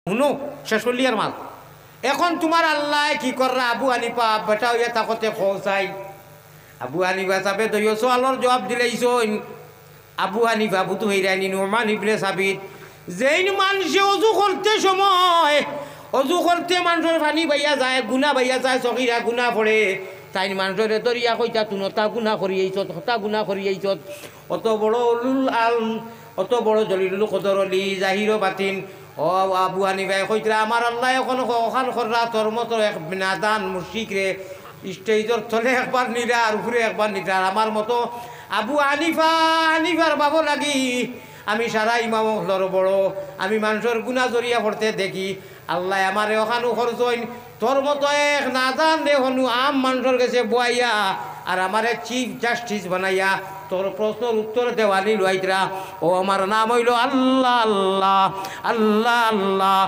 শুনো শেষলিয়ার মাল এখন তোমার আল্লাহ কি কররা আবু হানিফা বেটা হইয়া তাকতে খোঁচাই আবু হানিফা সাবে দইও সোয়ালর জবাব দিলেইছো আবু হানিফা বুতু হইরানি নোমান ইবনে সাবিত যেইন মানুষে অজু করতে সময় অজু করতে মানুষের পানি বাইয়া যায় গুণা বাইয়া যায় চকিরা গুণা পড়ে তাই মানুষের দরিয়া কইতা তুনতা গুণা করিয়েছত হতা গুণা করিয়েছত অত বড় উলুল আলম অত বড় জলিলুল কদর অলি জাহির বাতিন ও আবু হানিফাই কইতরা আমার আল্লাহ এখন ওখান কররা তোর মতো এক নাদান মুশরিক রে স্টেজর তলে একবার নিরা আর উপরে একবার নিরা আমার মতো আবু হানিফার বাবু লাগি আমি সারা ইমাম হলর বড় আমি মানুষের গুণা জড়িয়া পড়তে দেখি আল্লাহ আমার ওখানো খরচইন তোর মতো এক নাদান রে হনু আম মানুষের কাছে বয়াইয়া আর আমারে চিফ জাস্টিস বানাইয়া তোর প্রশ্নের উত্তর দেওয়ালি লইতরা ও আমার নাম হইল আল্লাহ আল্লাহ আল্লাহ আল্লাহ।